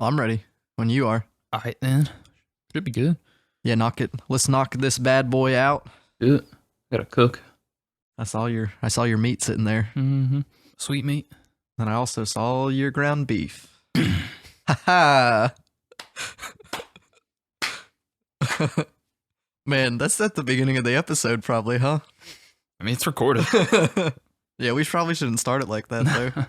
I'm ready when you are. All right, then. Should be good. Yeah, knock it. Let's knock this bad boy out. Do it. Gotta cook. I saw your meat sitting there. Mm-hmm. Sweet meat. And I also saw your ground beef. Ha ha. Man, that's at the beginning of the episode probably, huh? I mean, it's recorded. Yeah, we probably shouldn't start it like that, though.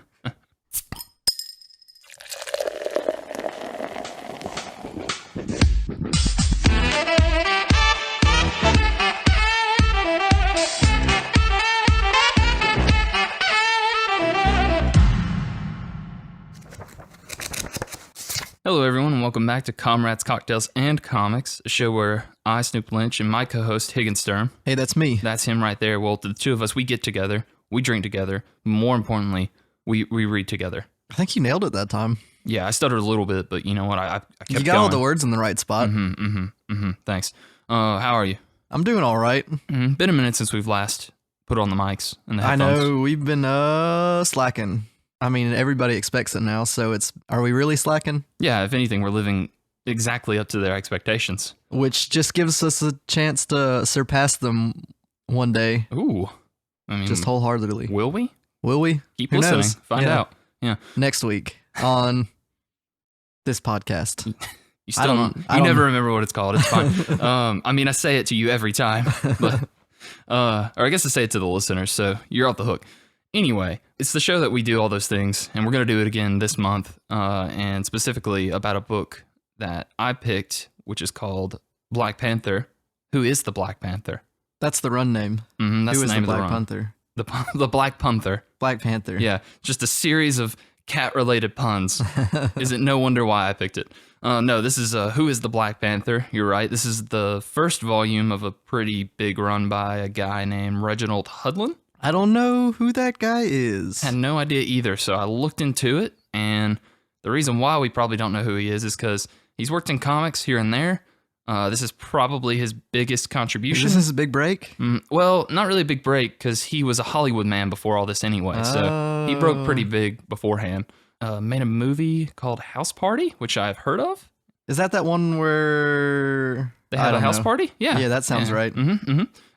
Hello, everyone, and welcome back to Comrades, Cocktails, and Comics, a show where I, Snoop, Lynch, and my co-host, Higgins, Sturm. Hey, that's me. That's him right there. Well, the two of us, we get together, we drink together. More importantly, we read together. I think you nailed it that time. Yeah, I stuttered a little bit, but you know what? I kept You got going. all the words in the right spot. Thanks. How are you? I'm doing all right. Been a minute since we've last put on the mics and the I headphones. know, we've been slacking. I mean, everybody expects it now, so are we really slacking? Yeah, if anything, we're living exactly up to their expectations. Which just gives us a chance to surpass them one day. Ooh. I mean, Just wholeheartedly. will we? Will we? Keep Who listening. knows? Find Yeah. out. Yeah. Next week on this podcast. You still don't. You never remember what it's called. It's fine. I mean, I say it to you every time, but or I guess I say it to the listeners, so you're off the hook. Anyway, it's the show that we do all those things, and we're gonna do it again this month, and specifically about a book that I picked, which is called Black Panther. Who is the Black Panther? That's the run name. That's Who the is name the of the Black run. Panther? The Black Panther. Black Panther. Yeah, just a series of cat-related puns. Is it no wonder why I picked it? No, this is Who is the Black Panther? You're right. This is the first volume of a pretty big run by a guy named Reginald Hudlin. I don't know who that guy is. Had no idea either, so I looked into it, and the reason why we probably don't know who he is because he's worked in comics here and there. This is probably his biggest contribution. Is this his big break? Well, not really a big break because he was a Hollywood man before all this anyway, so he broke pretty big beforehand. Made a movie called House Party, which I've heard of. Is that one where They had a house party? Yeah. Yeah, that sounds right.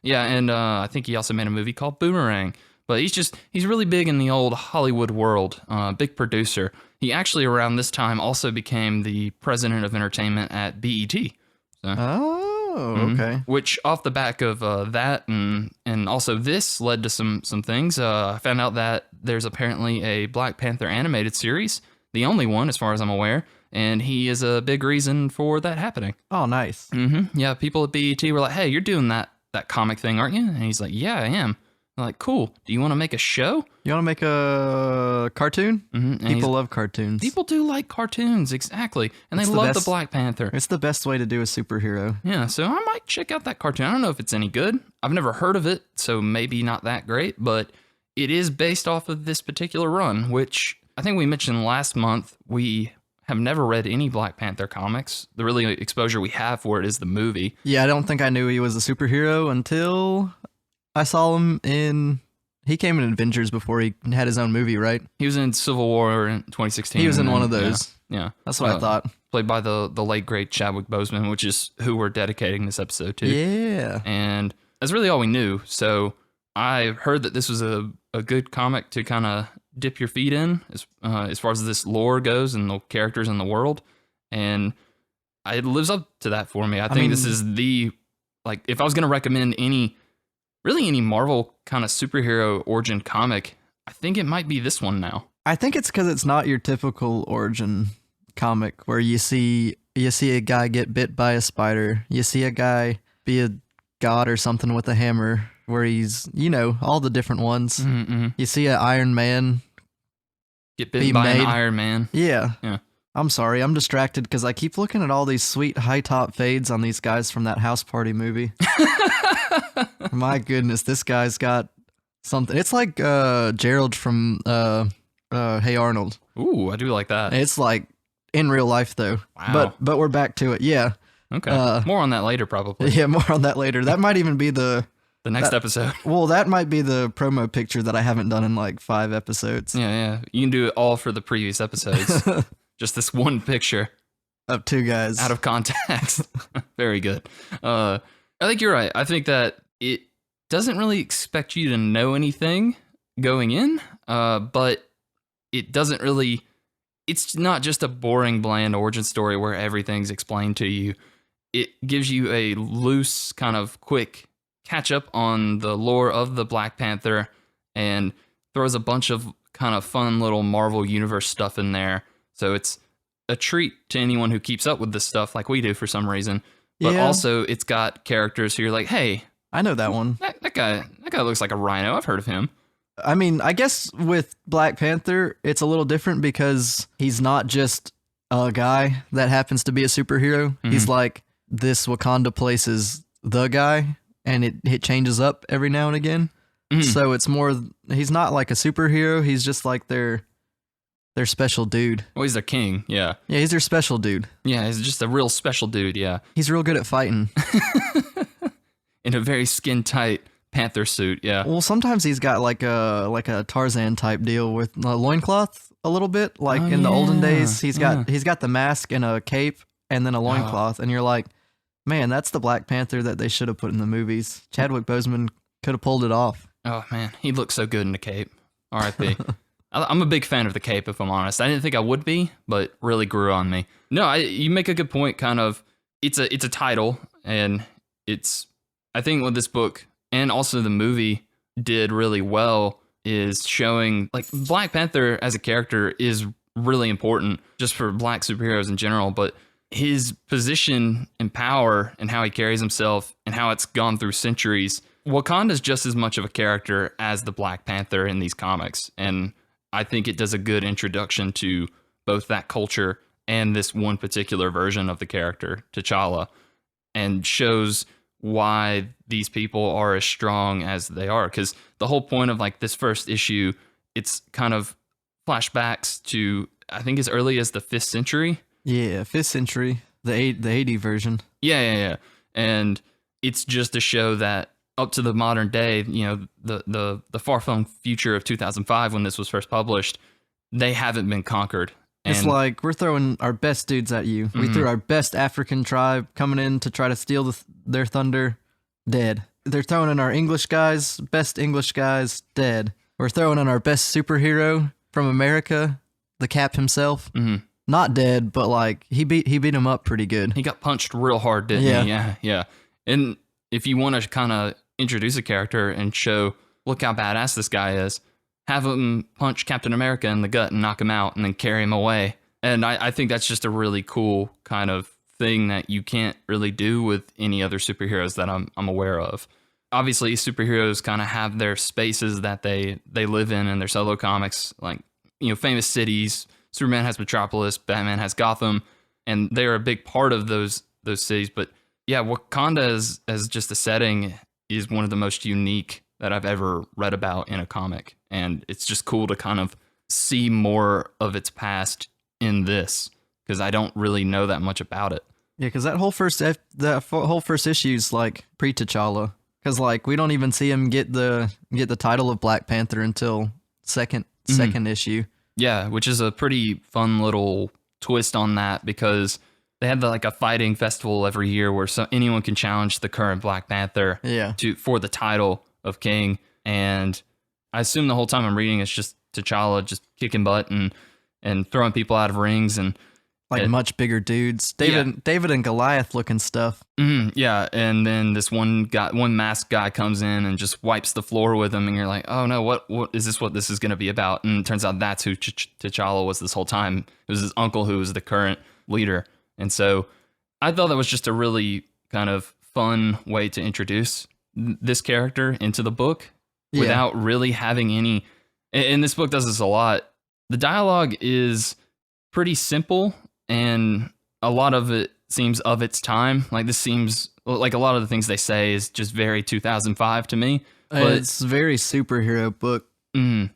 Yeah, and I think he also made a movie called Boomerang. But he's really big in the old Hollywood world, big producer. He actually around this time also became the president of entertainment at BET. So, Oh, okay. Which off the back of that and also this led to some things. I found out that there's apparently a Black Panther animated series, the only one as far as I'm aware, and he is a big reason for that happening. Oh, nice. Yeah, people at BET were like, "Hey, you're doing that comic thing, aren't you?" And he's like, "Yeah, I am." I'm like, "Cool. Do you want to make a show?" You want to make a cartoon? People love cartoons. People do like cartoons, exactly, and they love the Black Panther. It's the best way to do a superhero. Yeah, so I might check out that cartoon. I don't know if it's any good. I've never heard of it, so maybe not that great, but it is based off of this particular run, which I think we mentioned last month. We have never read any Black Panther comics. The really exposure we have for it is the movie. Yeah, I don't think I knew he was a superhero until I saw him he came in Avengers before he had his own movie, right? He was in Civil War in 2016. He was in one of those. Yeah. That's what I thought. Played by the late, great Chadwick Boseman, which is who we're dedicating this episode to. Yeah. And that's really all we knew. So I heard that this was a good comic to kind of dip your feet in as far as this lore goes and the characters in the world. And it lives up to that for me. I think this is if I was going to recommend any Marvel kind of superhero origin comic, I think it might be this one now. I think it's because it's not your typical origin comic where you see a guy get bit by a spider. You see a guy be a god or something with a hammer where he's, all the different ones. You see an Iron Man. Get bitten by an Iron Man. Yeah. Yeah. I'm sorry. I'm distracted because I keep looking at all these sweet high top fades on these guys from that House Party movie. My goodness, this guy's got something. It's like Gerald from Hey Arnold. Ooh, I do like that. It's like in real life though. Wow. But we're back to it. Yeah. Okay. More on that later, probably. Yeah, more on that later. That might even be the next episode. Well, that might be the promo picture that I haven't done in like 5 episodes. Yeah. You can do it all for the previous episodes. just this one picture Of two guys. out of context. Very good. I think you're right. I think that it doesn't really expect you to know anything going in, but it doesn't really. It's not just a boring, bland origin story where everything's explained to you. It gives you a loose, kind of quick catch up on the lore of the Black Panther and throws a bunch of kind of fun little Marvel Universe stuff in there. So it's a treat to anyone who keeps up with this stuff like we do for some reason. But also it's got characters who you're like, hey, I know that one. that guy looks like a rhino. I've heard of him. I mean, I guess with Black Panther, it's a little different because he's not just a guy that happens to be a superhero. Mm-hmm. He's like, this Wakanda place is the guy, and it changes up every now and again. Mm-hmm. So it's more, he's not like a superhero. He's just like their special dude. Well, he's their king. Yeah. Yeah, he's their special dude. Yeah, he's just a real special dude. Yeah. He's real good at fighting. In a very skin tight panther suit. Yeah. Well, sometimes he's got like a Tarzan type deal with a loincloth a little bit. Like in the olden days, he's got the mask and a cape and then a loincloth, and you're like, man, that's the Black Panther that they should have put in the movies. Chadwick Boseman could have pulled it off. Oh man, he looks so good in the cape. R.I.P. I'm a big fan of the cape, if I'm honest. I didn't think I would be, but really grew on me. No, you make a good point. Kind of, it's a title, and it's. I think what this book and also the movie did really well is showing like Black Panther as a character is really important just for Black superheroes in general, but his position and power and how he carries himself and how it's gone through centuries. Wakanda's just as much of a character as the Black Panther in these comics, and I think it does a good introduction to both that culture and this one particular version of the character, T'Challa, and shows why these people are as strong as they are. Because the whole point of like this first issue, it's kind of flashbacks to, I think, as early as the 5th century. Yeah, 5th century, the 80 version. Yeah. And it's just to show that up to the modern day, you know, the far-flung future of 2005 when this was first published, they haven't been conquered. And it's like, we're throwing our best dudes at you. We threw our best African tribe coming in to try to steal their thunder, dead. They're throwing in our English guys, best English guys, dead. We're throwing in our best superhero from America, the Cap himself. Not dead, but like he beat him up pretty good. He got punched real hard, didn't he? Yeah. And if you want to kind of introduce a character and show, look how badass this guy is, have him punch Captain America in the gut and knock him out and then carry him away. And I think that's just a really cool kind of thing that you can't really do with any other superheroes that I'm aware of. Obviously, superheroes kind of have their spaces that they live in their solo comics, like, you know, famous cities. Superman has Metropolis, Batman has Gotham, and they're a big part of those cities. But yeah, Wakanda as just a setting is one of the most unique that I've ever read about in a comic. And it's just cool to kind of see more of its past in this, because I don't really know that much about it. Yeah, because that whole first issue is like pre-T'Challa, because like we don't even see him get the title of Black Panther until second issue. Yeah, which is a pretty fun little twist on that, because they have like a fighting festival every year where anyone can challenge the current Black Panther for the title of king. And I assume the whole time I'm reading it's just T'Challa just kicking butt and throwing people out of rings and like much bigger dudes, David and Goliath looking stuff. Yeah, and then this one masked guy comes in and just wipes the floor with him, and you're like, oh no, what is this? What this is going to be about? And it turns out that's who T'Challa was this whole time. It was his uncle who was the current leader. And so I thought that was just a really kind of fun way to introduce this character into the book without really having any. And this book does this a lot. The dialogue is pretty simple, and a lot of it seems of its time. Like this seems like a lot of the things they say is just very 2005 to me. But it's very superhero book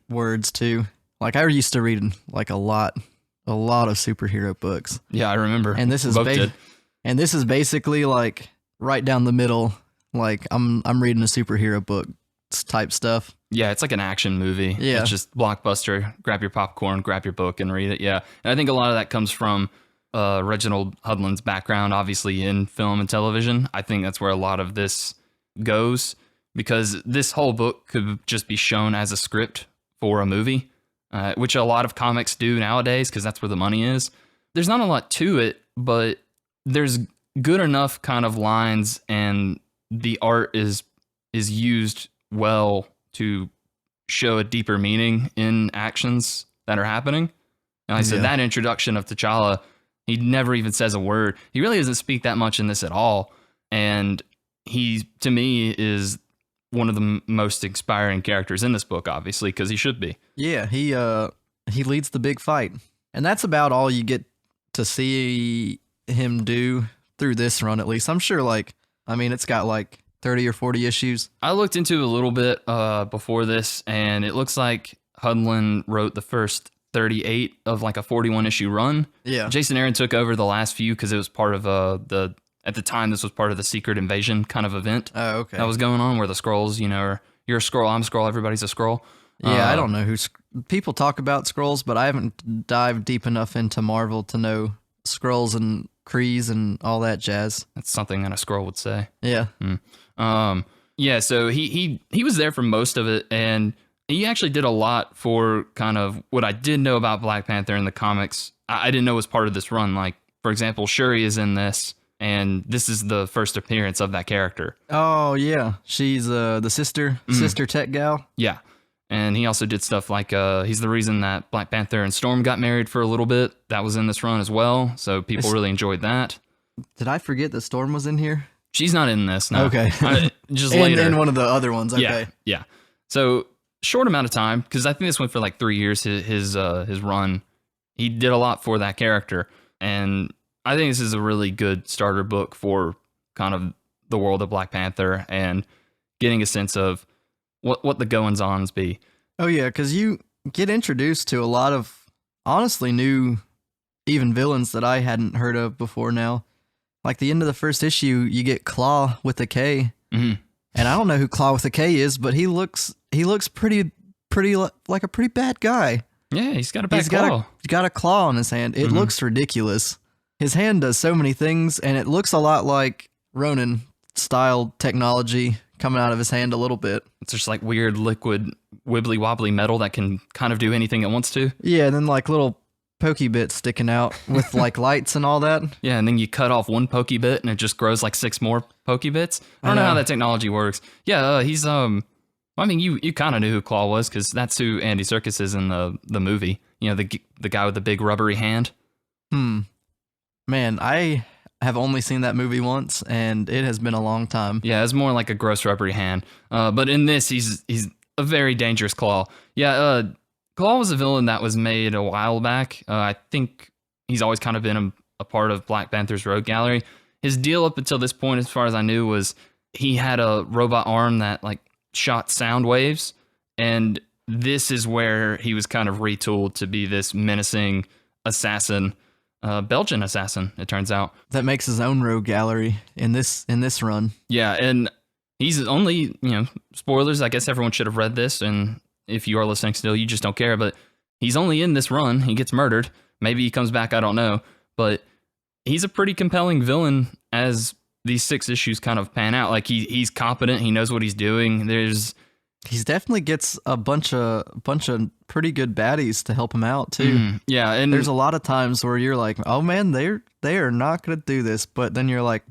words too. Like I used to read like a lot of superhero books. Yeah, I remember. And this is basically like right down the middle. Like I'm reading a superhero book type stuff. Yeah, it's like an action movie. Yeah. It's just blockbuster. Grab your popcorn, grab your book, and read it. Yeah. And I think a lot of that comes from Reginald Hudlin's background, obviously in film and television. I think that's where a lot of this goes, because this whole book could just be shown as a script for a movie, which a lot of comics do nowadays because that's where the money is. There's not a lot to it, but there's good enough kind of lines, and the art is used well to show a deeper meaning in actions that are happening. And like I said, that introduction of T'Challa, he never even says a word. He really doesn't speak that much in this at all. And he, to me, is one of the most inspiring characters in this book, obviously, because he should be. Yeah, he leads the big fight. And that's about all you get to see him do through this run, at least. I'm sure, it's got 30 or 40 issues. I looked into it a little bit before this, and it looks like Hudlin wrote the first 38 of a 41 issue run. Yeah. Jason Aaron took over the last few because it was part of at the time, this was part of the Secret Invasion kind of event. Oh, okay. That was going on where the Skrulls, are, you're a Skrull, I'm a Skrull, everybody's a Skrull. Yeah, I don't know people talk about Skrulls, but I haven't dived deep enough into Marvel to know Skrulls and Krees and all that jazz. That's something that a Skrull would say. Yeah. Yeah, so he was there for most of it, and he actually did a lot for kind of what I did know about Black Panther in the comics. I didn't know was part of this run. For example, Shuri is in this, and this is the first appearance of that character. Oh, yeah. She's the sister tech gal. Yeah. And he also did stuff like he's the reason that Black Panther and Storm got married for a little bit. That was in this run as well, so people really enjoyed that. Did I forget that Storm was in here? She's not in this, no. Okay. Just later. In one of the other ones, okay. Yeah. So, short amount of time, because I think this went for 3 years, his run. He did a lot for that character, and I think this is a really good starter book for kind of the world of Black Panther and getting a sense of what the goings-ons be. Oh, yeah, because you get introduced to a lot of, honestly, new even villains that I hadn't heard of before now. Like the end of the first issue, you get Claw with a K. Mm-hmm. And I don't know who Claw with a K is, but he looks pretty like a pretty bad guy. Yeah, he's got a bad claw. He's got a claw on his hand. It looks ridiculous. His hand does so many things, and it looks a lot like Ronin-style technology coming out of his hand a little bit. It's just weird liquid wibbly-wobbly metal that can kind of do anything it wants to. Yeah, and then little pokey bits sticking out with lights and all that. Yeah, and then you cut off one pokey bit and it just grows 6 more pokey bits. I don't know how that technology works. Yeah, he's you kind of knew who Claw was because that's who Andy Serkis is in the movie. The guy with the big rubbery hand. Man, I have only seen that movie once, and it has been a long time. Yeah, it's more like a gross rubbery hand. But in this, he's a very dangerous Claw. Yeah, Claw was a villain that was made a while back. I think he's always kind of been a part of Black Panther's Rogue Gallery. His deal up until this point, as far as I knew, was he had a robot arm that shot sound waves, and this is where he was kind of retooled to be this menacing assassin, Belgian assassin, it turns out. That makes his own Rogue Gallery in this run. Yeah, and he's only, spoilers, I guess everyone should have read this, and if you are listening still, you just don't care, but he's only in this run. He gets murdered. Maybe he comes back, I don't know. But he's a pretty compelling villain as these 6 issues kind of pan out. He's competent. He knows what he's doing. He definitely gets a bunch of pretty good baddies to help him out too. Yeah, and there's a lot of times where you're like, oh man, they are not going to do this. But then you're like,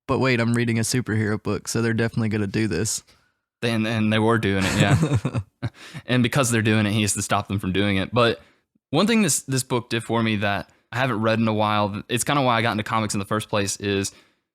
but wait, I'm reading a superhero book, so they're definitely going to do this. And they were doing it, yeah. And because they're doing it, he has to stop them from doing it. But one thing this book did for me that I haven't read in a while, it's kind of why I got into comics in the first place, is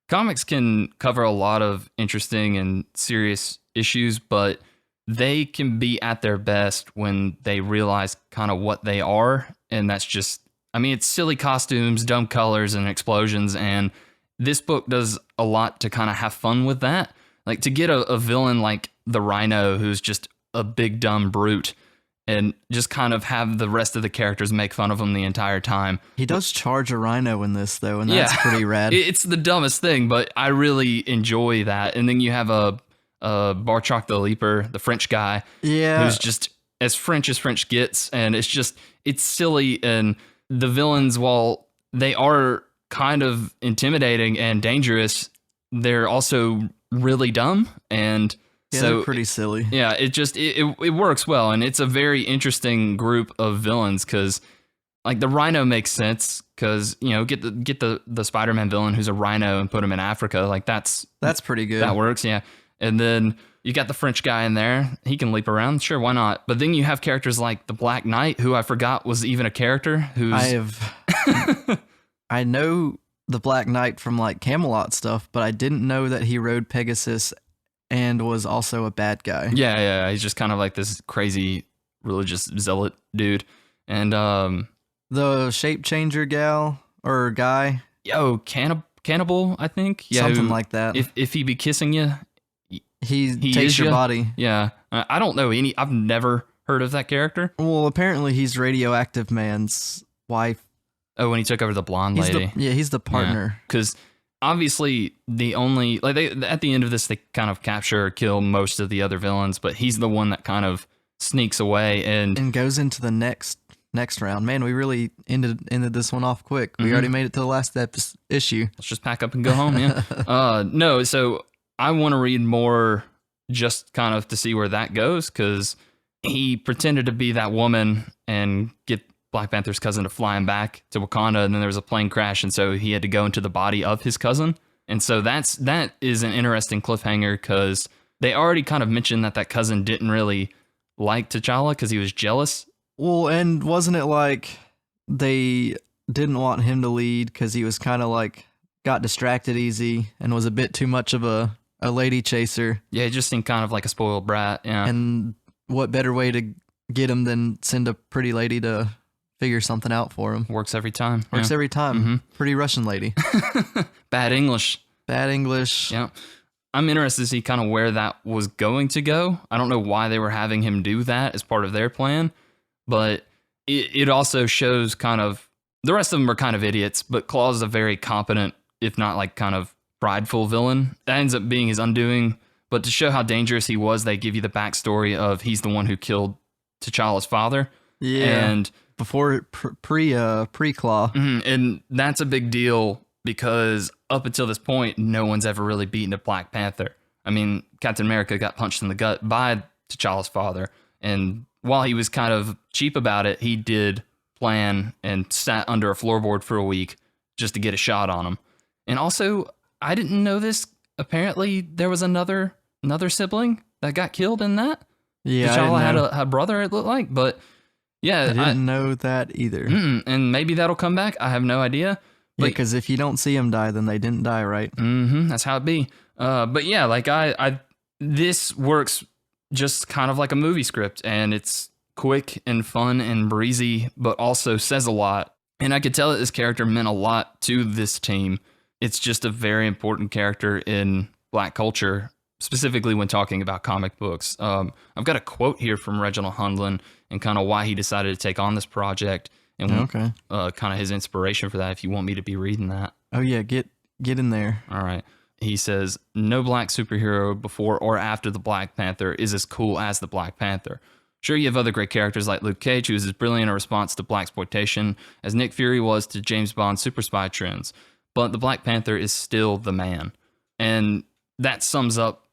comics can cover a lot of interesting and serious issues, but they can be at their best when they realize kind of what they are. And that's just, it's silly costumes, dumb colors, and explosions. And this book does a lot to kind of have fun with that. To get a villain like the Rhino, who's just a big dumb brute, and just kind of have the rest of the characters make fun of him the entire time. He does charge a rhino in this, though, and that's pretty rad. It's the dumbest thing, but I really enjoy that. And then you have a Barchok the Leaper, the French guy, Yeah. who's just as French gets, and it's silly. And the villains, while they are kind of intimidating and dangerous, they're also really dumb, and Yeah, so they're pretty silly. yeah, it works well, and it's a very interesting group of villains because like the Rhino makes sense because get the Spider-Man villain who's a rhino and put him in Africa, like that's pretty good. that works, yeah. And then you got the French guy in there, he can leap around, sure, why not? But then you have characters like the Black Knight, who I forgot was even a character. I know the Black Knight from like Camelot stuff, but I didn't know that he rode Pegasus and was also a bad guy. Yeah, he's just kind of like this crazy religious zealot dude. And the shape changer gal or guy, cannibal, I think. Yeah, something like that. If he be kissing you, he takes your body. Yeah, I don't know I've never heard of that character. Well, apparently he's Radioactive Man's wife. Oh, when he took over the blonde lady. He's the partner. Because obviously the only at the end of this they kind of capture or kill most of the other villains, but he's the one that kind of sneaks away and goes into the next round. Man, we really ended this one off quick. We already made it to the last issue. Let's just pack up and go home. Yeah. No, so I want to read more just kind of to see where that goes, because he pretended to be that woman and get Black Panther's cousin to fly him back to Wakanda, and then there was a plane crash, and so he had to go into the body of his cousin. And so that is an interesting cliffhanger, because they already kind of mentioned that cousin didn't really like T'Challa because he was jealous. Well, and wasn't it like they didn't want him to lead because he was kind of like got distracted easy and was a bit too much of a lady chaser? Yeah, he just seemed kind of like a spoiled brat. Yeah. And what better way to get him than send a pretty lady to figure something out for him? Works every time. Works every time. Mm-hmm. Pretty Russian lady. Bad English. Yeah. I'm interested to see kind of where that was going to go. I don't know why they were having him do that as part of their plan, but it also shows kind of, the rest of them are kind of idiots, but Claw is a very competent, if not like kind of prideful villain. That ends up being his undoing. But to show how dangerous he was, they give you the backstory of he's the one who killed T'Challa's father. Yeah. And before pre-Claw. And that's a big deal because up until this point, no one's ever really beaten a Black Panther. I mean, Captain America got punched in the gut by T'Challa's father. And while he was kind of cheap about it, he did plan and sat under a floorboard for a week just to get a shot on him. And also, I didn't know this. Apparently, there was another sibling that got killed in that. Yeah, T'Challa had a brother, it looked like. But yeah, I didn't know that either. And maybe that'll come back. I have no idea. But because if you don't see him die, then they didn't die, right? That's how it be. But yeah, like this works just kind of like a movie script, and it's quick and fun and breezy, but also says a lot. And I could tell that this character meant a lot to this team. It's just a very important character in Black culture, specifically when talking about comic books. I've got a quote here from Reginald Hundlin and kind of why he decided to take on this project and kind of his inspiration for that, if you want me to be reading that. Oh yeah, get in there. All right. He says, no Black superhero before or after the Black Panther is as cool as the Black Panther. Sure, you have other great characters like Luke Cage, who is as brilliant a response to blaxploitation as Nick Fury was to James Bond super spy trends, but the Black Panther is still the man. And that sums up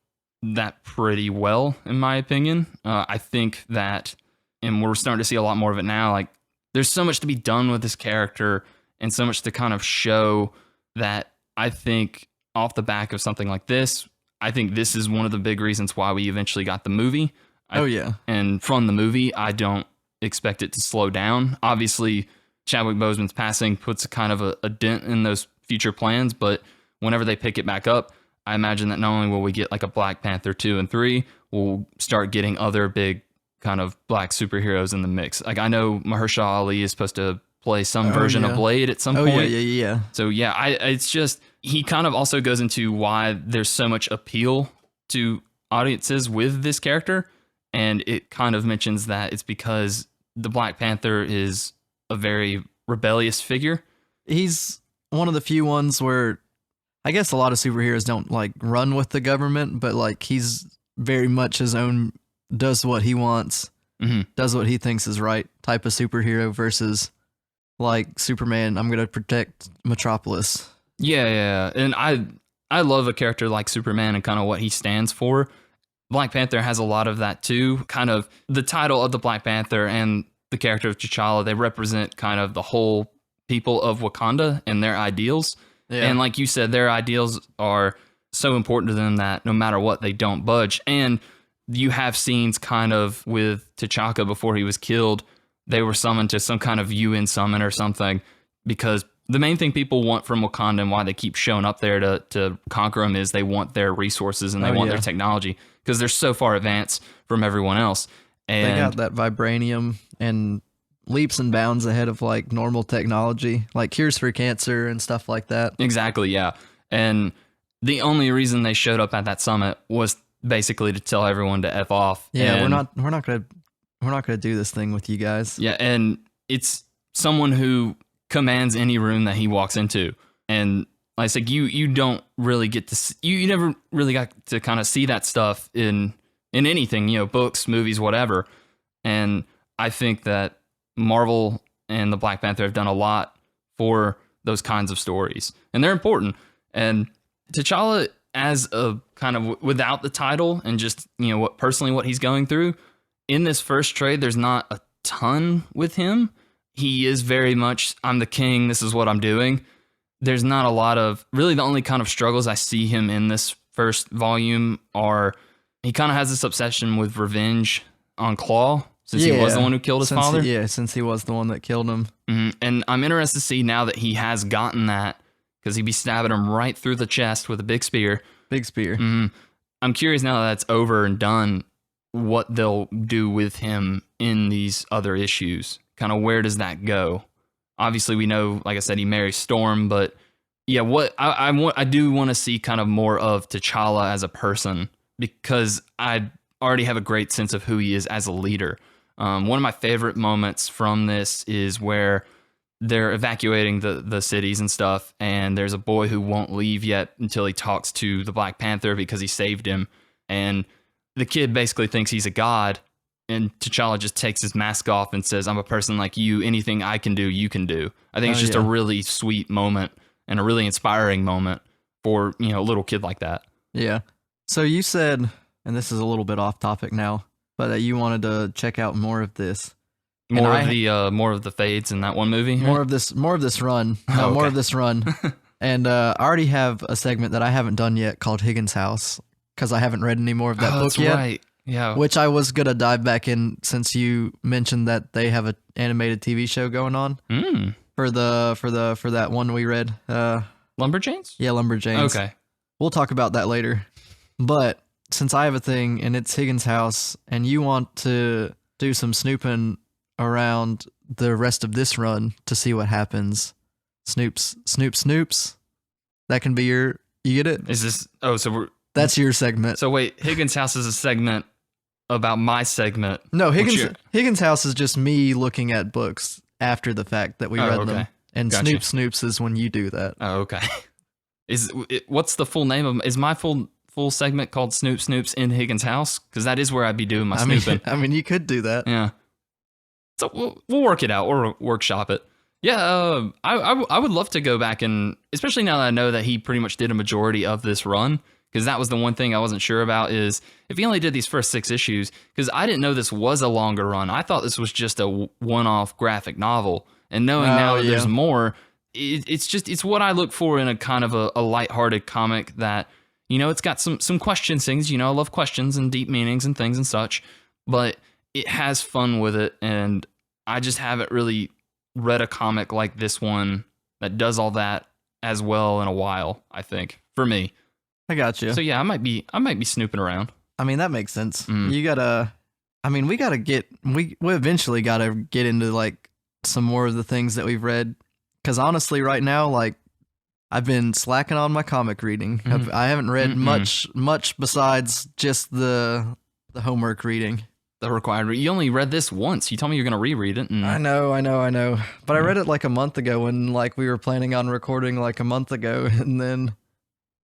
that pretty well, in my opinion. I think that, and we're starting to see a lot more of it now, like, there's so much to be done with this character and so much to kind of show that I think off the back of something like this, I think this is one of the big reasons why we eventually got the movie. And from the movie, I don't expect it to slow down. Obviously, Chadwick Boseman's passing puts a kind of a dent in those future plans, but whenever they pick it back up, I imagine that not only will we get like a Black Panther 2 and 3, we'll start getting other big kind of Black superheroes in the mix. Like, I know Mahershala Ali is supposed to play some version of Blade at some point. Yeah. So yeah, it's just, he kind of also goes into why there's so much appeal to audiences with this character. And it kind of mentions that it's because the Black Panther is a very rebellious figure. He's one of the few ones where I guess a lot of superheroes don't like run with the government, but like he's very much his own, does what he wants, does what he thinks is right type of superhero versus like Superman, I'm going to protect Metropolis. Yeah. And I love a character like Superman and kind of what he stands for. Black Panther has a lot of that too. Kind of the title of the Black Panther and the character of T'Challa, they represent kind of the whole people of Wakanda and their ideals. Yeah. And like you said, their ideals are so important to them that no matter what, they don't budge. And you have scenes kind of with T'Chaka before he was killed. They were summoned to some kind of UN summit or something because the main thing people want from Wakanda and why they keep showing up there to conquer them is they want their resources and they want their technology because they're so far advanced from everyone else. And they got that vibranium and leaps and bounds ahead of like normal technology, like cures for cancer and stuff like that. Exactly, yeah. And the only reason they showed up at that summit was basically to tell everyone to F off. Yeah, and we're not gonna do this thing with you guys. Yeah, and it's someone who commands any room that he walks into. And like I said, you don't really get to see, you never really got to kind of see that stuff in anything, you know, books, movies, whatever. And I think that Marvel and the Black Panther have done a lot for those kinds of stories, and they're important. And T'Challa, as a kind of without the title and just, you know, what he's going through in this first trade, there's not a ton with him. He is very much, I'm the king, this is what I'm doing. There's not a lot of, really the only kind of struggles I see him in this first volume are, he kind of has this obsession with revenge on Claw, since he was the one who killed his father. Since he was the one that killed him. And I'm interested to see now that he has gotten that, because he'd be stabbing him right through the chest with a big spear. Big spear. I'm curious now that that's over and done, what they'll do with him in these other issues. Kind of where does that go? Obviously, we know, like I said, he marries Storm, but yeah, what I do want to see kind of more of T'Challa as a person, because I already have a great sense of who he is as a leader. One of my favorite moments from this is where they're evacuating the cities and stuff, and there's a boy who won't leave yet until he talks to the Black Panther because he saved him, and the kid basically thinks he's a god, and T'Challa just takes his mask off and says, I'm a person like you, anything I can do, you can do. I think it's just a really sweet moment and a really inspiring moment for, you know, a little kid like that. Yeah. So you said, and this is a little bit off topic now, but that you wanted to check out more of this. More of the fades in that one movie. More of this run. More of this run. And I already have a segment that I haven't done yet called Higgins House, because I haven't read any more of that book yet. Right. Yeah. Which I was gonna dive back in, since you mentioned that they have an animated TV show going on for that one we read. Lumberjanes? Yeah, Lumberjanes. Okay. We'll talk about that later. But since I have a thing and it's Higgins House, and you want to do some snooping around the rest of this run to see what happens, Snoops. That can be you get it? Is this? That's your segment. So wait, Higgins House is a segment about my segment. No, Higgins House is just me looking at books after the fact that we read them. And gotcha. Snoops is when you do that. Oh, okay. What's the full name of? Is my full segment called Snoops in Higgins House? Because that is where I'd be doing my snooping. I mean, you could do that. Yeah. So we'll work it out or workshop it. Yeah, I would love to go back, and especially now that I know that he pretty much did a majority of this run, because that was the one thing I wasn't sure about, is if he only did these first 6 issues, because I didn't know this was a longer run. I thought this was just a one-off graphic novel, and knowing now that there's more, it's what I look for in a kind of a lighthearted comic that, you know, it's got some question things. You know, I love questions and deep meanings and things and such, but it has fun with it, and I just haven't really read a comic like this one that does all that as well in a while, I think, for me. I got you. So yeah, I might be snooping around. I mean, that makes sense. We eventually gotta get into like some more of the things that we've read, because honestly right now, like, I've been slacking on my comic reading. I haven't read much besides just the homework reading. The required read. You only read this once. You told me you're gonna reread it. I know. But I read it like a month ago, when like we were planning on recording like a month ago, and then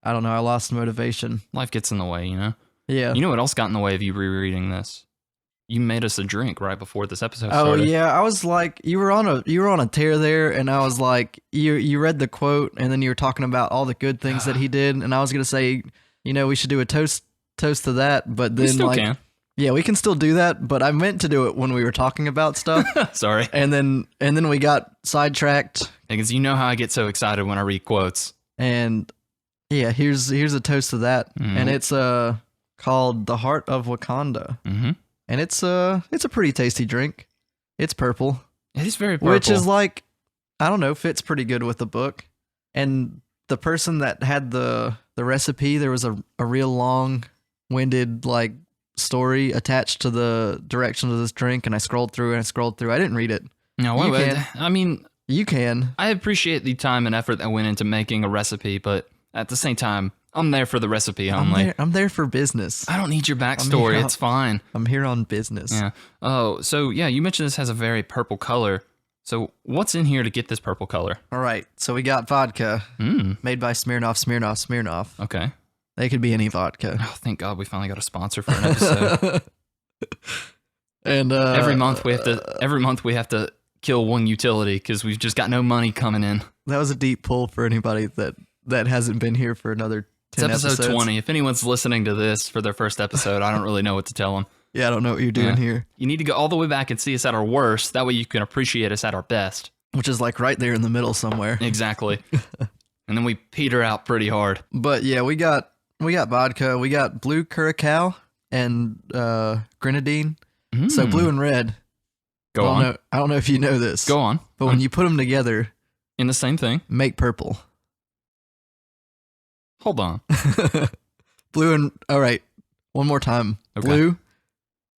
I don't know, I lost motivation. Life gets in the way, you know? Yeah. You know what else got in the way of you rereading this? You made us a drink right before this episode Oh started. yeah, I was like, you were on a tear there, and I was like, you read the quote, and then you were talking about all the good things that he did, and I was gonna say, we should do a toast to that, but then We still can. yeah, we can still do that, but I meant to do it when we were talking about stuff, Sorry. and then we got sidetracked, Because you know how I get so excited when I read quotes. and yeah, here's a toast to that, Mhm. and it's called the Heart of Wakanda. Mm-hmm. And it's a pretty tasty drink. It's purple, It is very purple. which is like, I don't know, fits pretty good with the book. And the person that had the recipe, there was a real long-winded like story attached to the directions of this drink, and I scrolled through. I didn't read it. No, You wait, can. I mean, You can. I appreciate the time and effort that went into making a recipe, but at the same time, I'm there for the recipe only. I'm there for business. I don't need your backstory. here- It's fine. I'm here on business. Yeah. Oh, so yeah, you mentioned this has a very purple color. So what's in here to get this purple color? All right. So we got vodka made by Smirnoff. Okay. They could be any vodka. Oh, thank God we finally got a sponsor for an episode. And every month we have to kill one utility because we've just got no money coming in. that was a deep pull for anybody that hasn't been here for another It's 10 episode episodes. 20. If anyone's listening to this for their first episode, I don't really know what to tell them. Yeah, I don't know what you're doing here, You need to go all the way back and see us at our worst. That way you can appreciate us at our best. which is like right there in the middle somewhere. Exactly. And then we peter out pretty hard. But yeah, we got vodka, we got blue curacao and grenadine. So blue and red. Go on. I don't know if you know this. Go on. But when you put them together, In the same thing. make purple. Hold on. Blue and all right, one more time. Okay. Blue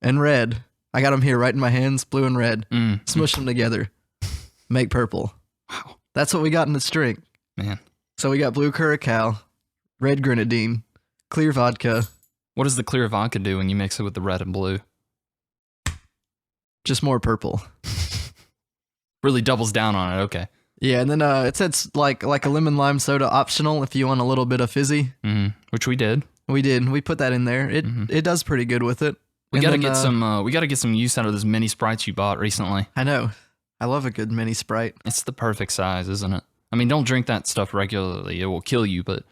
and red. I got them here right in my hands. Blue and red. Mm. Smush them together. Make purple. Wow. That's what we got in this drink. Man. So we got blue curacao, red grenadine, clear vodka, What does the clear vodka do when you mix it with the red and blue? just more purple. Really doubles down on it. Okay. Yeah, and then it says like a lemon lime soda optional if you want a little bit of fizzy. Which we did. We did. We put that in there. It does pretty good with it. We And gotta then, get some. We gotta get some use out of those mini Sprites you bought recently. I know. I love a good mini Sprite. It's the perfect size, isn't it? I mean, don't drink that stuff regularly; it will kill you. But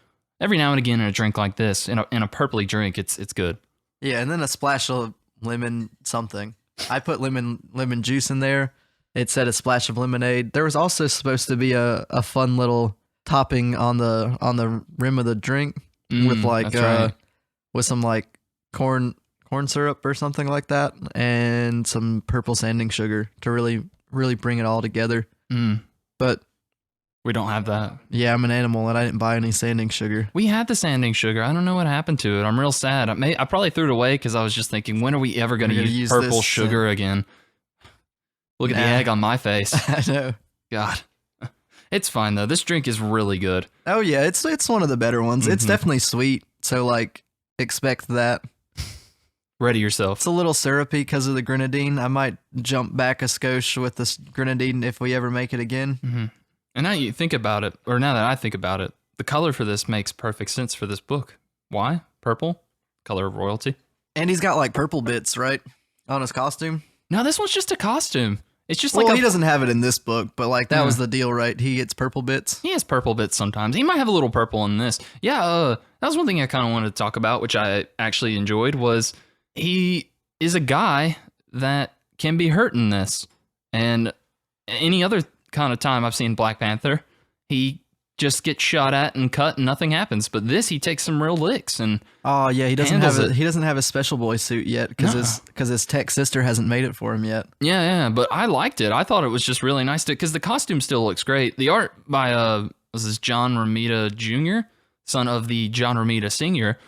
every now and again, in a drink like this, in a purpley drink, it's good. Yeah, and then a splash of lemon something. I put lemon juice in there. It said a splash of lemonade. There was also supposed to be a fun little topping on the rim of the drink with like that's right. with some like corn syrup or something like that, and some purple sanding sugar to really bring it all together. But We don't have that. yeah, I'm an animal and I didn't buy any sanding sugar. We had the sanding sugar. I don't know what happened to it. I'm real sad. I probably threw it away because I was just thinking, when are we ever going to We're gonna use use purple this, sugar again? Look at the Nah. egg on my face. I know. God. It's fine, though. This drink is really good. Oh yeah, it's one of the better ones. It's Mhm. definitely sweet, so like expect that. Ready yourself. It's a little syrupy because of the grenadine. I might jump back a skosh with this grenadine if we ever make it again. And now you think about it, or now that I think about it, the color for this makes perfect sense for this book. Why? Purple? Color of royalty? And he's got like purple bits, right, on his costume. No, this one's just a costume. It's just Well, like he doesn't have it in this book, but like that Yeah. was the deal, right? He gets purple bits. He has purple bits sometimes. He might have a little purple in this. Yeah, that was one thing I kind of wanted to talk about, which I actually enjoyed, was he is a guy that can be hurt in this. And any other kind of time I've seen Black Panther, he just gets shot at and cut and nothing happens. But this, he takes some real licks. And Oh yeah, he doesn't Handles have it. he doesn't have his special boy suit yet because his tech sister hasn't made it for him yet. yeah, but I liked it. I thought it was just really nice because the costume still looks great. The art by was this John Romita Jr., son of the John Romita Sr.,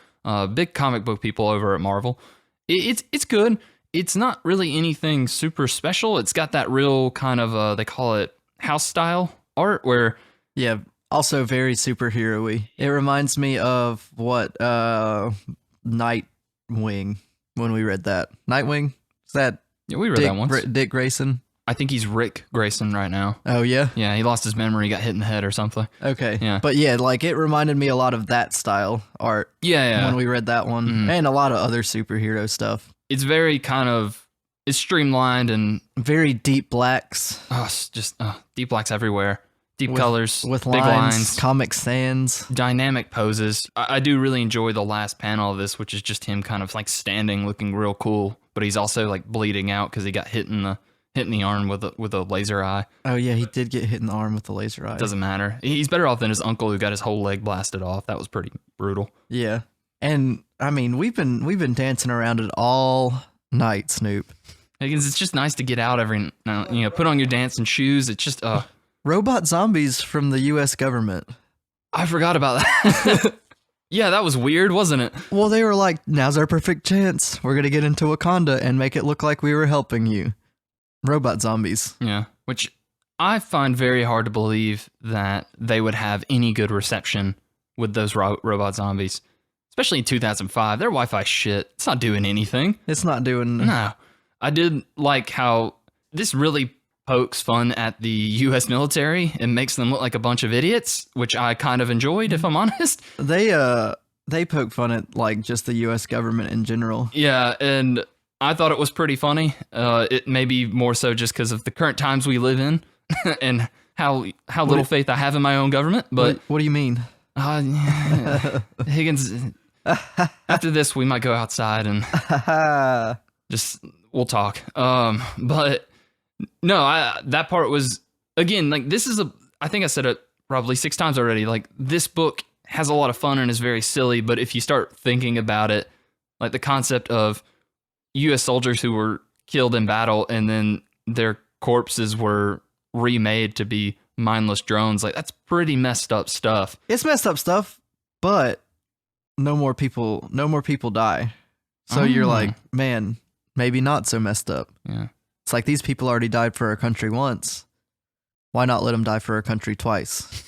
big comic book people over at Marvel. It's good. It's not really anything super special. It's got that real kind of they call it house style art where Yeah, also very superhero-y. It reminds me of what Nightwing when we read that. Nightwing? Is that yeah, we read that once. Dick Grayson? I think he's Rick Grayson right now. Oh yeah. Yeah, he lost his memory, got hit in the head or something. Okay. Yeah. But yeah, like it reminded me a lot of that style art. Yeah. When we read that one, and a lot of other superhero stuff. It's very it's streamlined and very deep blacks. It's just deep blacks everywhere. Deep colors with big lines, Comic Sans, dynamic poses. I do really enjoy the last panel of this, which is just him kind of like standing, looking real cool, but he's also like bleeding out because he got hit in the arm with a laser eye. Oh yeah, he did get hit in the arm with the laser eye. Doesn't matter. He's better off than his uncle who got his whole leg blasted off. That was pretty brutal. Yeah, and I mean we've been dancing around it all night, Snoop. Higgins, it's just nice to get out every now. Put on your dancing shoes. It's just robot zombies from the U.S. government. I forgot about that. Yeah, that was weird, wasn't it? Well, they were like, now's our perfect chance. We're going to get into Wakanda and make it look like we were helping you. Robot zombies. Yeah, which I find very hard to believe that they would have any good reception with those robot zombies. Especially in 2005. Their Wi-Fi shit. It's not doing anything. It's not doing... No. I did like how this really pokes fun at the U.S. military and makes them look like a bunch of idiots, which I kind of enjoyed, if I'm honest. They poke fun at like just the U.S. government in general. Yeah, and I thought it was pretty funny. It may be more so just because of the current times we live in and how little faith I have in my own government. But what do you mean? Higgins, after this, we might go outside and we'll talk. But no, that part was, again, like this is I think I said it probably 6 times already. Like this book has a lot of fun and is very silly, but if you start thinking about it, like the concept of U.S. soldiers who were killed in battle and then their corpses were remade to be mindless drones, like that's pretty messed up stuff. It's messed up stuff, but no more people die. So you're like, man, maybe not so messed up. Yeah. It's like these people already died for our country once. Why not let them die for our country twice?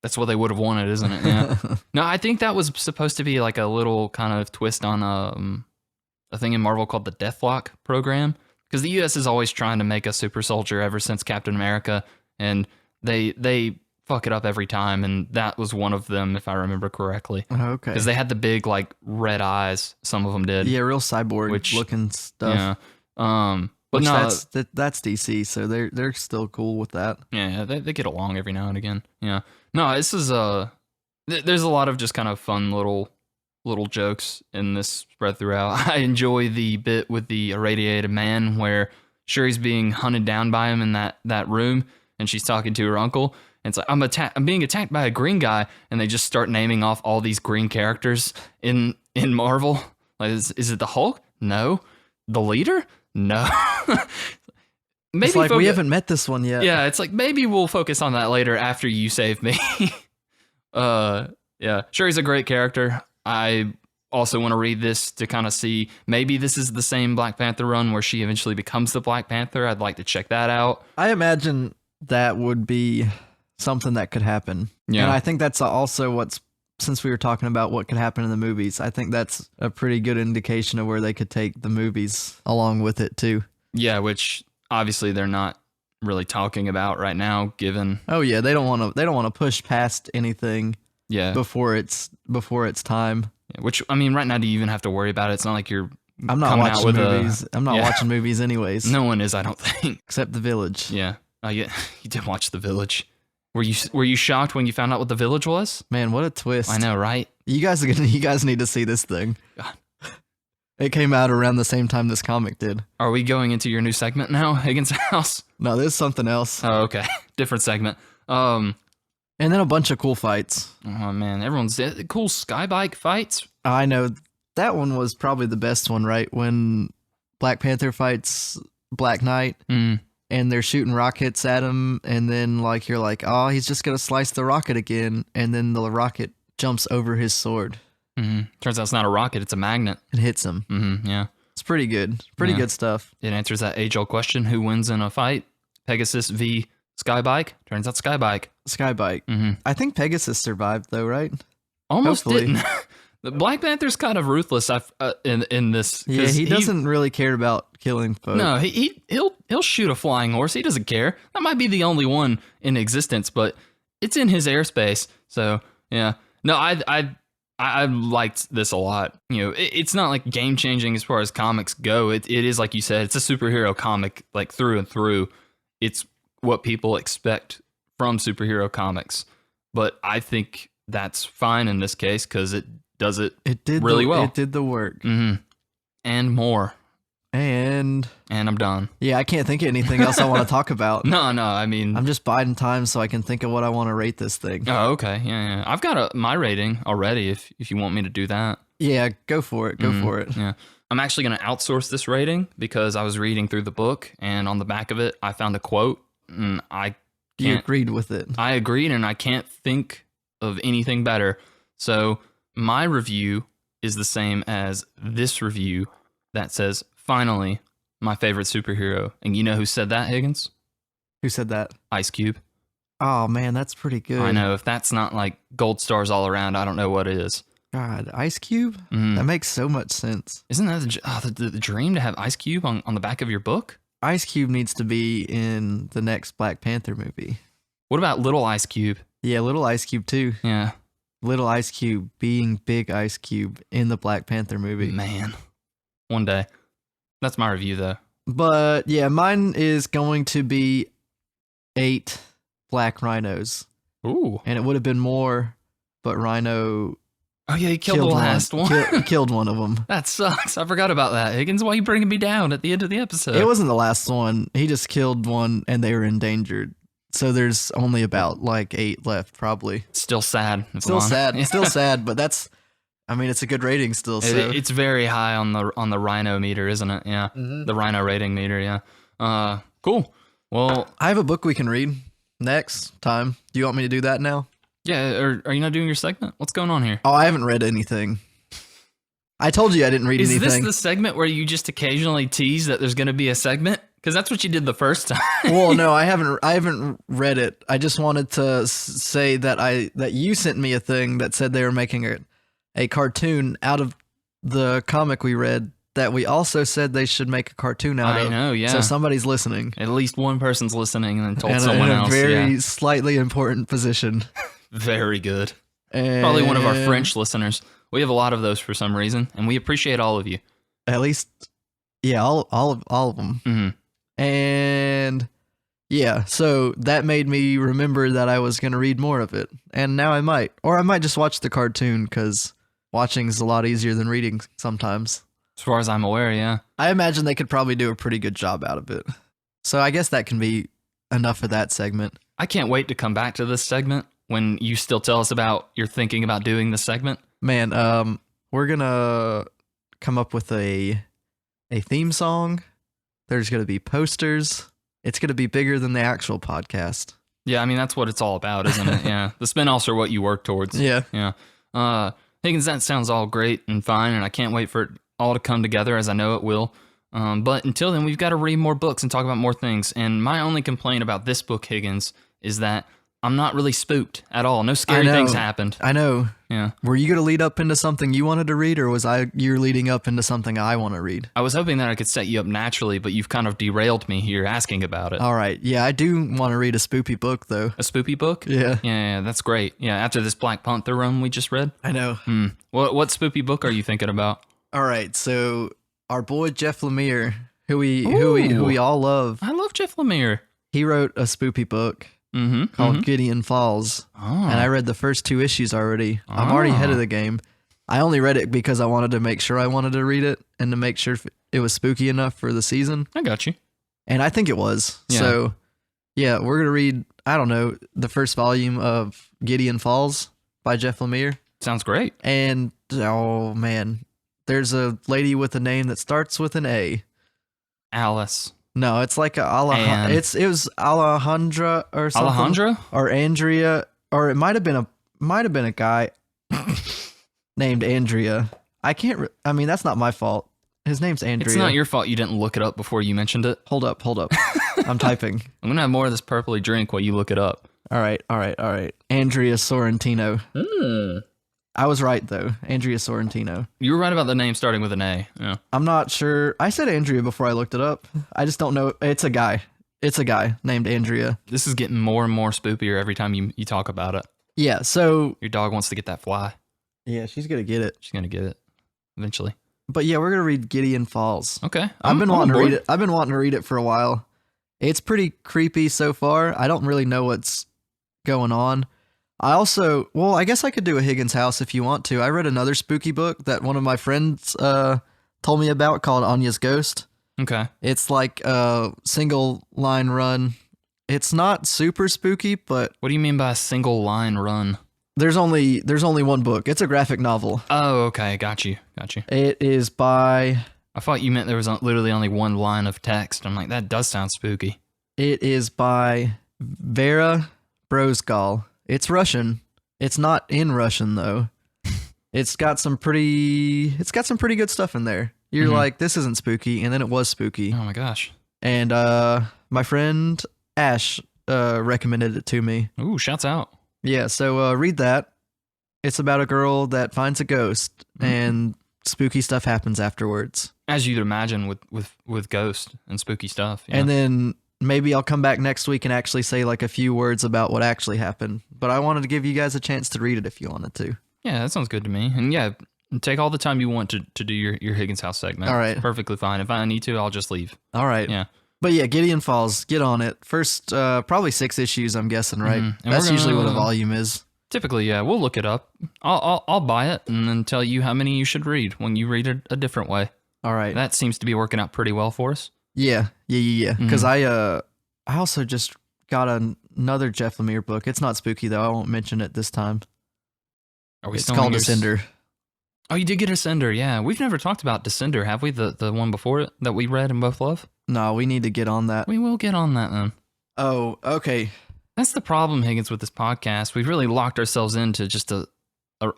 That's what they would have wanted, isn't it? Yeah. No, I think that was supposed to be like a little kind of twist on a thing in Marvel called the Deathlock program, because the U.S. is always trying to make a super soldier ever since Captain America, and they fuck it up every time, and that was one of them, if I remember correctly. Okay. Because they had the big like red eyes. Some of them did. Yeah, real cyborg looking stuff. Yeah. But which no, that's DC, so they're still cool with that. Yeah, they get along every now and again. Yeah. No, this is there's a lot of just kind of fun little jokes in this spread throughout. I enjoy the bit with the irradiated man where Shuri's being hunted down by him in that room, and she's talking to her uncle. And it's like, I'm being attacked by a green guy, and they just start naming off all these green characters in Marvel. Like, is it the Hulk? No. The leader? No. Maybe it's like we haven't met this one yet. Yeah, it's like maybe we'll focus on that later after you save me. Yeah, Shuri's a great character. I also want to read this to kind of see maybe this is the same Black Panther run where she eventually becomes the Black Panther. I'd like to check that out. I imagine that would be something that could happen. Yeah. And I think that's also since we were talking about what could happen in the movies, I think that's a pretty good indication of where they could take the movies along with it too. Yeah, which obviously they're not really talking about right now, given. Oh yeah, they don't want to push past anything. Yeah. Before it's time. Yeah, which I mean, right now, do you even have to worry about it? It's not like you're. I'm not watching movies. I'm not watching movies anyways. No one is, I don't think, except The Village. Yeah. You did watch The Village. Were you shocked when you found out what The Village was? Man, what a twist! I know, right? You guys need to see this thing. God. It came out around the same time this comic did. Are we going into your new segment now, Higgins House? No, this is something else. Oh, okay, different segment. And then a bunch of cool fights. Oh man, everyone's cool skybike fights. I know that one was probably the best one, right? When Black Panther fights Black Knight. And they're shooting rockets at him, and then like you're like, oh, he's just gonna slice the rocket again, and then the rocket jumps over his sword. Turns out it's not a rocket; it's a magnet. It hits him. Yeah, it's pretty good. Pretty good stuff. It answers that age-old question: who wins in a fight? Pegasus v Skybike? Turns out Skybike. Skybike. I think Pegasus survived though, right? Almost Hopefully. didn't. The Black Panther's kind of ruthless in this. Yeah, he doesn't really care about killing folks. No, he'll shoot a flying horse. He doesn't care. That might be the only one in existence, but it's in his airspace. So yeah, no, I liked this a lot. You know, it's not like game changing as far as comics go. It is like you said, it's a superhero comic like through and through. It's what people expect from superhero comics, but I think that's fine in this case because it does it. It did really well. It did the work, and more. And I'm done. Yeah, I can't think of anything else I want to talk about. No, I mean, I'm just biding time so I can think of what I want to rate this thing. Oh, okay, yeah. I've got my rating already. If you want me to do that, yeah, go for it. Go for it. Yeah, I'm actually going to outsource this rating because I was reading through the book and on the back of it I found a quote. And you agreed with it. I agreed, and I can't think of anything better. So my review is the same as this review that says, "Finally, my favorite superhero." And you know who said that, Higgins? Who said that? Ice Cube. Oh man, that's pretty good. I know. If that's not like gold stars all around, I don't know what is. God, Ice Cube? That makes so much sense. Isn't that the dream to have Ice Cube on the back of your book? Ice Cube needs to be in the next Black Panther movie. What about Little Ice Cube? Yeah, Little Ice Cube too. Yeah. Little Ice Cube being Big Ice Cube in the Black Panther movie. Man, one day. That's my review though. But yeah, mine is going to be 8 black rhinos. Ooh. And it would have been more, but Rhino... Oh yeah, he killed the last one. Killed one of them. That sucks. I forgot about that. Higgins, why are you bringing me down at the end of the episode? It wasn't the last one. He just killed one and they were endangered. So there's only about like 8 left, probably. Still sad. Still sad. Still sad, but that's... I mean, it's a good rating still. So. It's very high on the Rhino meter, isn't it? Yeah, the Rhino rating meter. Yeah. Cool. Well, I have a book we can read next time. Do you want me to do that now? Yeah. Are you not doing your segment? What's going on here? Oh, I haven't read anything. I told you I didn't read anything. Is this the segment where you just occasionally tease that there's going to be a segment? Because that's what you did the first time. Well, no, I haven't read it. I just wanted to say that you sent me a thing that said they were making a cartoon out of the comic we read that we also said they should make a cartoon out of. I know, yeah. So somebody's listening. At least one person's listening and then told someone else. In a very slightly important position. Very good. And probably one of our French listeners. We have a lot of those for some reason, and we appreciate all of you. At least, yeah, all of them. Mm-hmm. And yeah, so that made me remember that I was going to read more of it. And now I might. Or I might just watch the cartoon because watching is a lot easier than reading sometimes. As far as I'm aware, yeah. I imagine they could probably do a pretty good job out of it. So I guess that can be enough for that segment. I can't wait to come back to this segment when you still tell us about your thinking about doing this segment. Man, we're going to come up with a theme song. There's going to be posters. It's going to be bigger than the actual podcast. Yeah, I mean, that's what it's all about, isn't it? Yeah. The spin-offs are what you work towards. Yeah. Yeah. Higgins, that sounds all great and fine, and I can't wait for it all to come together, as I know it will. But until then, we've got to read more books and talk about more things. And my only complaint about this book, Higgins, is that I'm not really spooked at all. No scary things happened. I know. Yeah. Were you going to lead up into something you wanted to read, or was you're leading up into something I want to read? I was hoping that I could set you up naturally, but you've kind of derailed me here asking about it. All right. Yeah, I do want to read a spoopy book, though. A spoopy book? Yeah. Yeah, that's great. Yeah, after this Black Panther run we just read? I know. What spoopy book are you thinking about? All right, so our boy Jeff Lemire, who we all love. I love Jeff Lemire. He wrote a spoopy book called Gideon Falls, and I read the first 2 issues already. I'm already ahead of the game. I only read it because I wanted to make sure I wanted to read it and to make sure it was spooky enough for the season. I got you. And I think it was. Yeah. So, yeah, we're going to read, I don't know, the first volume of Gideon Falls by Jeff Lemire. Sounds great. And, oh, man, there's a lady with a name that starts with an A. Alice. No, it's like it was Alejandra or something. Alejandra? Or Andrea, or it might have been a guy named Andrea. I mean, that's not my fault. His name's Andrea. It's not your fault you didn't look it up before you mentioned it. Hold up. I'm typing. I'm gonna have more of this purpley drink while you look it up. All right. Andrea Sorrentino. I was right though. Andrea Sorrentino. You were right about the name starting with an A. Yeah. I'm not sure. I said Andrea before I looked it up. I just don't know. It's a guy. It's a guy named Andrea. This is getting more and more spookier every time you talk about it. Yeah. So Your dog wants to get that fly. yeah, she's gonna get it. She's gonna get it eventually. But yeah, we're gonna read Gideon Falls. Okay. I've been I'm wanting to on read board. it. I've been wanting to read it for a while. It's pretty creepy so far. I don't really know what's going on. I guess I could do a Higgins house if you want to. I read another spooky book that one of my friends told me about called Anya's Ghost. Okay. It's like a single line run. It's not super spooky, but What do you mean by a single line run? there's only one book. It's a graphic novel. Oh, okay. Got you. It is by I thought you meant there was literally only one line of text. I'm like, that does sound spooky. Vera Brosgol. It's Russian. It's not in Russian though. It's got some pretty good stuff in there. You're Mhm. like, this isn't spooky, and then it was spooky. Oh my gosh. And my friend Ash recommended it to me. Ooh, shouts out. Yeah, so read that. It's about a girl that finds a ghost, and spooky stuff happens afterwards. As you'd imagine with ghost and spooky stuff. Yeah. And then maybe I'll come back next week and actually say like a few words about what actually happened. But I wanted to give you guys a chance to read it if you wanted to. Yeah, that sounds good to me. And yeah, take all the time you want to do your Higgins house segment. All right. It's perfectly fine. If I need to, I'll just leave. All right. Yeah. But yeah, Gideon Falls, get on it. First, probably 6 issues, I'm guessing, right? Mhm. And That's we're usually what a gonna- volume is. Typically, yeah, we'll look it up. I'll buy it and then tell you how many you should read when you read it a different way. All right. That seems to be working out pretty well for us. Yeah. Mm-hmm. Because I also just got another Jeff Lemire book. It's not spooky though. I won't mention it this time. Are we It's still called on yours? Descender. Oh, you did get Descender, yeah. We've never talked about Descender, have we? The one before it that we read and both love? No, we need to get on that. We will get on that then. Oh, okay. That's the problem, Higgins, with this podcast. We've really locked ourselves into just a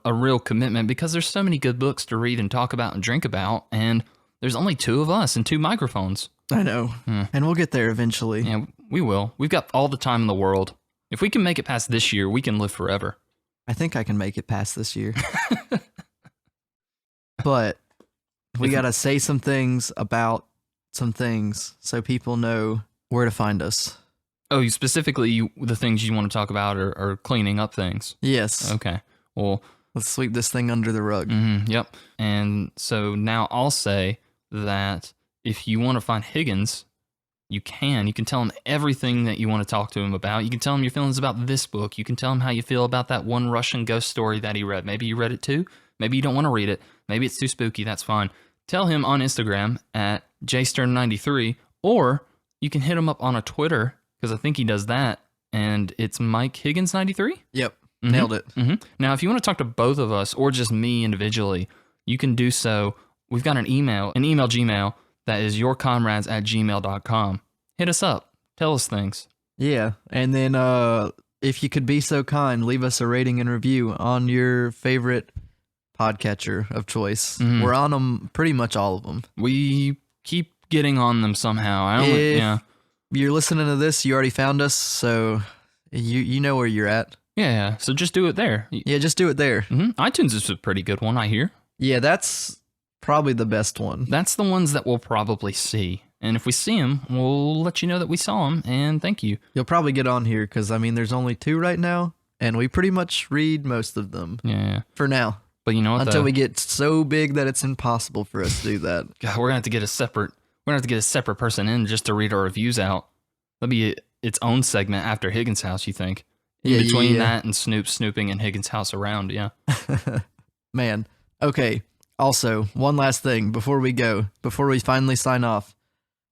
real commitment because there's so many good books to read and talk about and drink about, and there's only 2 of us and 2 microphones. I know. And we'll get there eventually. Yeah, we will. We've got all the time in the world. If we can make it past this year, we can live forever. I think I can make it past this year. But we got to say some things about some things so people know where to find us. Oh, specifically, the things you want to talk about are cleaning up things. Yes. Okay. Well, Let's sweep this thing under the rug. yep. And so now I'll say that if you want to find Higgins, you can. You can tell him everything that you want to talk to him about. You can tell him your feelings about this book. You can tell him how you feel about that one Russian ghost story that he read. Maybe you read it too. Maybe you don't want to read it. Maybe it's too spooky. That's fine. Tell him on Instagram at jsturm93, or you can hit him up on a Twitter, because I think he does that, and it's Mike Higgins93. Yep. Nailed it. Now, if you want to talk to both of us or just me individually, you can do so. We've got an email Gmail that is yourcomrades@gmail.com. Hit us up. Tell us things. Yeah. And then if you could be so kind, leave us a rating and review on your favorite podcatcher of choice. We're on them, pretty much all of them. We keep getting on them somehow. If you're listening to this, you already found us, so you know where you're at. Yeah. So just do it there. Yeah, just do it there. iTunes is a pretty good one, I hear. Yeah, that's probably the best one. That's the ones that we'll probably see. And if we see them, we'll let you know that we saw them, and thank you. You'll probably get on here because, I mean, there's only 2 right now, and we pretty much read most of them. Yeah. For now. But you know what? Until we get so big that it's impossible for us to do that. God, we're gonna have to get a separate person in just to read our reviews out. That'll be its own segment after Higgins House, you think? In between that and Snoop snooping and Higgins House around, yeah. Man. Okay. Also, one last thing before we finally sign off.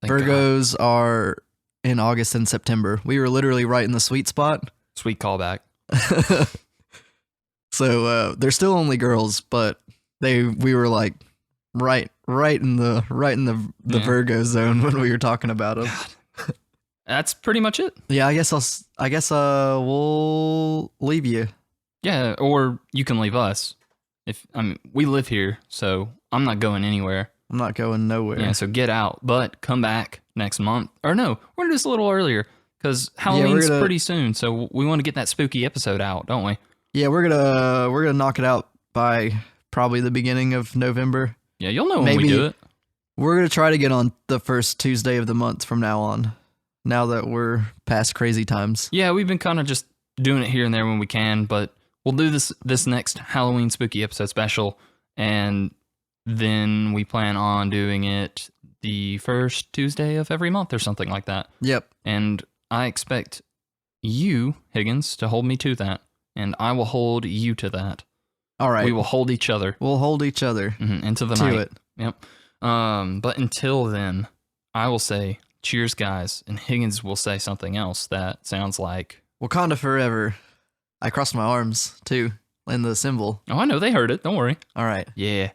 Thank Virgos are in August and September. We were literally right in the sweet spot. Sweet callback. So they're still only girls, but we were like right in the Virgo zone when we were talking about them. That's pretty much it. Yeah, I guess we'll leave you. Yeah, or you can leave us. We live here, so I'm not going anywhere. I'm not going nowhere. Yeah, so get out, but come back next month. Or no, we're gonna do this a little earlier because Halloween's pretty soon. So we want to get that spooky episode out, don't we? Yeah, we're gonna knock it out by probably the beginning of November. Yeah, you'll know when we Maybe- do it. We're going to try to get on the first Tuesday of the month from now on, now that we're past crazy times. Yeah, we've been kind of just doing it here and there when we can, but we'll do this next Halloween spooky episode special, and then we plan on doing it the first Tuesday of every month or something like that. Yep. And I expect you, Higgins, to hold me to that, and I will hold you to that. All right. We will hold each other We'll hold each other into the to night. it. Yep. But until then, I will say cheers, guys, and Higgins will say something else that sounds like Wakanda forever. I crossed my arms, too, in the symbol. Oh, I know they heard it. Don't worry. All right. Yeah.